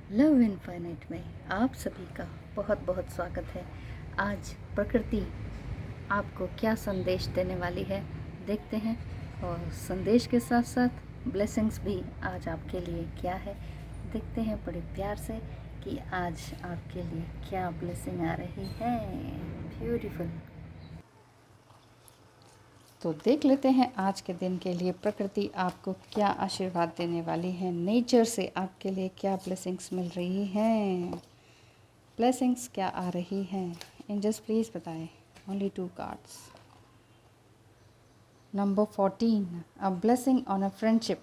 Love infinite में आप सभी का बहुत बहुत स्वागत है। आज प्रकृति आपको क्या संदेश देने वाली है देखते हैं, और संदेश के साथ साथ ब्लेसिंग्स भी आज आपके लिए क्या है देखते हैं बड़े प्यार से कि आज आपके लिए क्या ब्लेसिंग आ रही है। ब्यूटीफुल। तो देख लेते हैं आज के दिन के लिए प्रकृति आपको क्या आशीर्वाद देने वाली है, नेचर से आपके लिए क्या ब्लेसिंग्स मिल रही हैं, ब्लेसिंग्स क्या आ रही हैं। एंजल्स प्लीज़ बताएं। Only 2 cards. Number 14, a blessing on a friendship.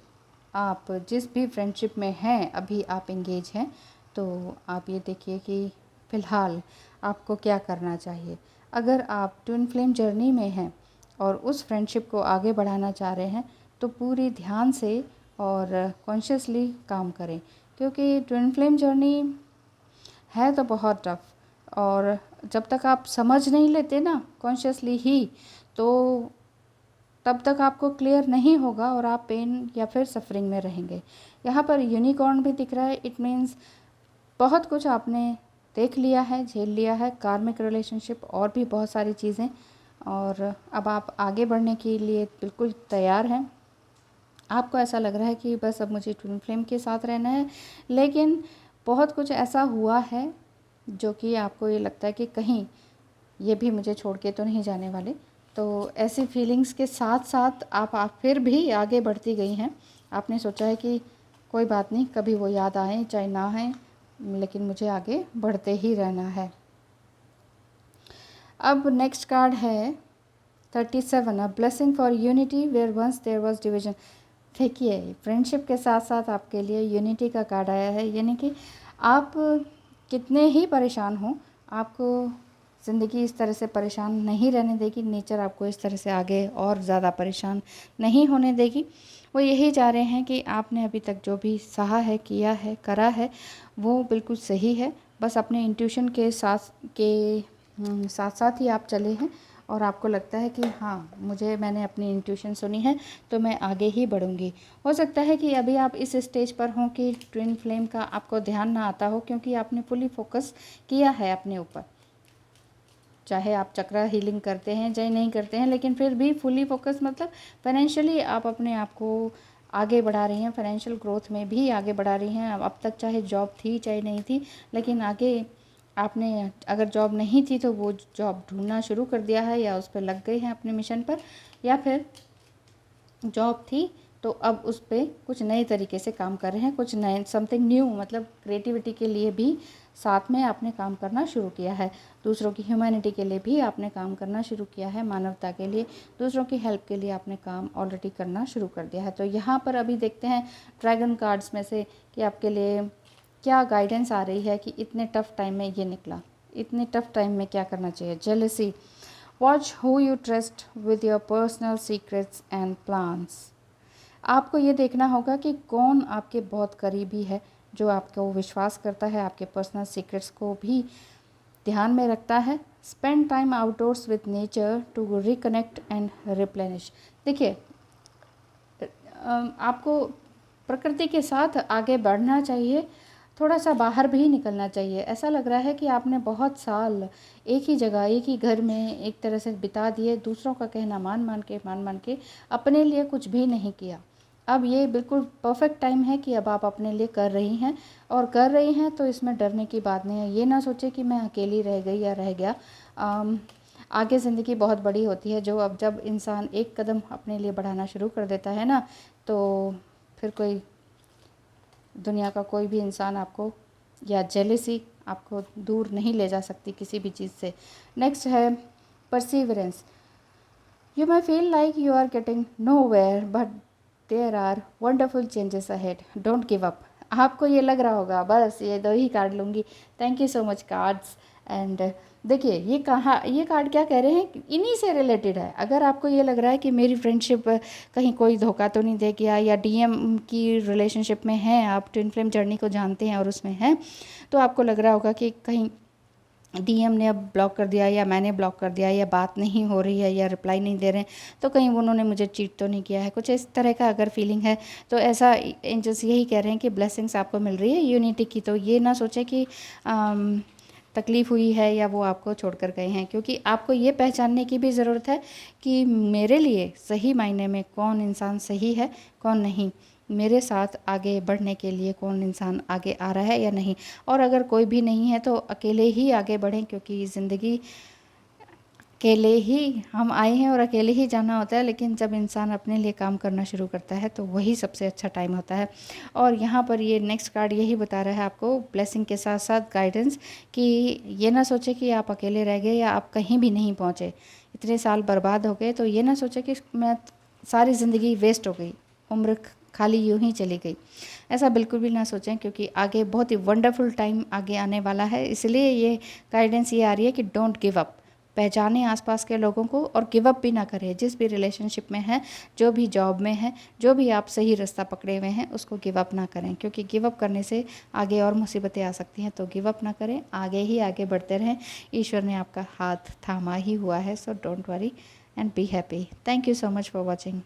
आप जिस भी फ्रेंडशिप में हैं, अभी आप इंगेज हैं, तो आप ये देखिए कि फ़िलहाल आपको क्या करना चाहिए। अगर आप ट्विन फ्लेम जर्नी में हैं और उस फ्रेंडशिप को आगे बढ़ाना चाह रहे हैं, तो पूरी ध्यान से और कॉन्शियसली काम करें, क्योंकि ट्विन फ्लेम जर्नी है तो बहुत टफ, और जब तक आप समझ नहीं लेते ना कॉन्शियसली ही, तो तब तक आपको क्लियर नहीं होगा और आप पेन या फिर सफरिंग में रहेंगे। यहाँ पर यूनिकॉर्न भी दिख रहा है। इट मीन्स बहुत कुछ आपने देख लिया है, झेल लिया है, कार्मिक रिलेशनशिप और भी बहुत सारी चीज़ें, और अब आप आगे बढ़ने के लिए बिल्कुल तैयार हैं। आपको ऐसा लग रहा है कि बस अब मुझे ट्विन फ्लेम के साथ रहना है, लेकिन बहुत कुछ ऐसा हुआ है जो कि आपको ये लगता है कि कहीं ये भी मुझे छोड़ के तो नहीं जाने वाले। तो ऐसी फीलिंग्स के साथ साथ आप फिर भी आगे बढ़ती गई हैं। आपने सोचा है कि कोई बात नहीं, कभी वो याद आए चाहे ना आए, लेकिन मुझे आगे बढ़ते ही रहना है। अब नेक्स्ट कार्ड है 37, a blessing for unity where once there was division. देखिए, फ्रेंडशिप के साथ साथ आपके लिए यूनिटी का कार्ड आया है, यानी कि आप कितने ही परेशान हों, आपको ज़िंदगी इस तरह से परेशान नहीं रहने देगी। नेचर आपको इस तरह से आगे और ज़्यादा परेशान नहीं होने देगी। वो यही चाह रहे हैं कि आपने अभी तक जो भी सहा है, किया है, करा है, वो बिल्कुल सही है। बस अपने इंट्यूशन के साथ साथ ही आप चले हैं, और आपको लगता है कि हाँ, मैंने अपनी इंट्यूशन सुनी है तो मैं आगे ही बढ़ूँगी। हो सकता है कि अभी आप इस स्टेज पर हों कि ट्विन फ्लेम का आपको ध्यान ना आता हो, क्योंकि आपने फुली फोकस किया है अपने ऊपर। चाहे आप चक्रा हीलिंग करते हैं चाहे नहीं करते हैं, लेकिन फिर भी फुली फोकस मतलब फाइनेंशियली आप अपने आप को आगे बढ़ा रही हैं, फाइनेंशियल ग्रोथ में भी आगे बढ़ा रही हैं। अब तक चाहे जॉब थी चाहे नहीं थी, लेकिन आगे आपने अगर जॉब नहीं थी तो वो जॉब ढूंढना शुरू कर दिया है, या उस पर लग गए हैं अपने मिशन पर, या फिर जॉब थी तो अब उस पर कुछ नए तरीके से काम कर रहे हैं, कुछ नए समथिंग न्यू, मतलब क्रिएटिविटी के लिए भी साथ में आपने काम करना शुरू किया है। दूसरों की ह्यूमैनिटी के लिए भी आपने काम करना शुरू किया है, मानवता के लिए, दूसरों की हेल्प के लिए आपने काम ऑलरेडी करना शुरू कर दिया है। तो यहाँ पर अभी देखते हैं ड्रैगन कार्ड्स में से कि आपके लिए क्या गाइडेंस आ रही है कि इतने टफ टाइम में ये निकला, इतने टफ टाइम में क्या करना चाहिए। Jealousy, watch who you trust with your personal secrets and plans. आपको ये देखना होगा कि कौन आपके बहुत करीबी है, जो आपको विश्वास करता है, आपके पर्सनल सीक्रेट्स को भी ध्यान में रखता है। Spend time outdoors with nature to reconnect and replenish. देखिए, आपको प्रकृति के साथ आगे बढ़ना चाहिए, थोड़ा सा बाहर भी निकलना चाहिए। ऐसा लग रहा है कि आपने बहुत साल एक ही जगह, एक ही घर में एक तरह से बिता दिए, दूसरों का कहना मान मान के अपने लिए कुछ भी नहीं किया। अब ये बिल्कुल परफेक्ट टाइम है कि अब आप अपने लिए कर रही हैं, और कर रही हैं तो इसमें डरने की बात नहीं है। ये ना सोचे कि मैं अकेली रह गई या रह गया। आगे ज़िंदगी बहुत बड़ी होती है। जब इंसान एक कदम अपने लिए बढ़ाना शुरू कर देता है ना, तो फिर कोई दुनिया का कोई भी इंसान आपको, या जेलिसी आपको दूर नहीं ले जा सकती किसी भी चीज़ से। नेक्स्ट है perseverance. You may feel like you are getting nowhere, but there are wonderful changes ahead, don't give up. आपको ये लग रहा होगा बस ये 2 ही कार्ड लूँगी। Thank you so much cards. And देखिए, ये कार्ड क्या कह रहे हैं, इन्हीं से रिलेटेड है। अगर आपको ये लग रहा है कि मेरी फ्रेंडशिप कहीं कोई धोखा तो नहीं दे गया, या डीएम की रिलेशनशिप में हैं, आप ट्विन फ्लेम जर्नी को जानते हैं और उसमें हैं, तो आपको लग रहा होगा कि कहीं डीएम ने अब ब्लॉक कर दिया या मैंने ब्लॉक कर दिया या बात नहीं हो रही है या रिप्लाई नहीं दे रहे हैं, तो कहीं उन्होंने मुझे चीट तो नहीं किया है, कुछ इस तरह का अगर फीलिंग है तो ऐसा एंजल्स यही कह रहे हैं कि ब्लेसिंग्स आपको मिल रही है यूनिटी की। तो ये ना सोचें कि तकलीफ़ हुई है या वो आपको छोड़कर गए हैं, क्योंकि आपको ये पहचानने की भी ज़रूरत है कि मेरे लिए सही मायने में कौन इंसान सही है कौन नहीं, मेरे साथ आगे बढ़ने के लिए कौन इंसान आगे आ रहा है या नहीं। और अगर कोई भी नहीं है तो अकेले ही आगे बढ़ें, क्योंकि ज़िंदगी अकेले ही हम आए हैं और अकेले ही जाना होता है, लेकिन जब इंसान अपने लिए काम करना शुरू करता है तो वही सबसे अच्छा टाइम होता है। और यहाँ पर ये नेक्स्ट कार्ड यही बता रहा है आपको ब्लेसिंग के साथ साथ गाइडेंस, कि ये ना सोचे कि आप अकेले रह गए या आप कहीं भी नहीं पहुँचे, इतने साल बर्बाद हो गए, तो ये ना सोचे कि मैं सारी ज़िंदगी वेस्ट हो गई, उम्र खाली यूं ही चली गई, ऐसा बिल्कुल भी ना सोचें, क्योंकि आगे बहुत ही वंडरफुल टाइम आगे आने वाला है। इसलिए ये गाइडेंस ये आ रही है कि डोंट गिव अप, पहचानें आसपास के लोगों को और गिव अप भी ना करें। जिस भी रिलेशनशिप में है, जो भी जॉब में है, जो भी आप सही रास्ता पकड़े हुए हैं, उसको गिव अप ना करें, क्योंकि गिव अप करने से आगे और मुसीबतें आ सकती हैं। तो गिव अप ना करें, आगे ही आगे बढ़ते रहें, ईश्वर ने आपका हाथ थामा ही हुआ है। So don't worry and be happy. Thank you so much for watching.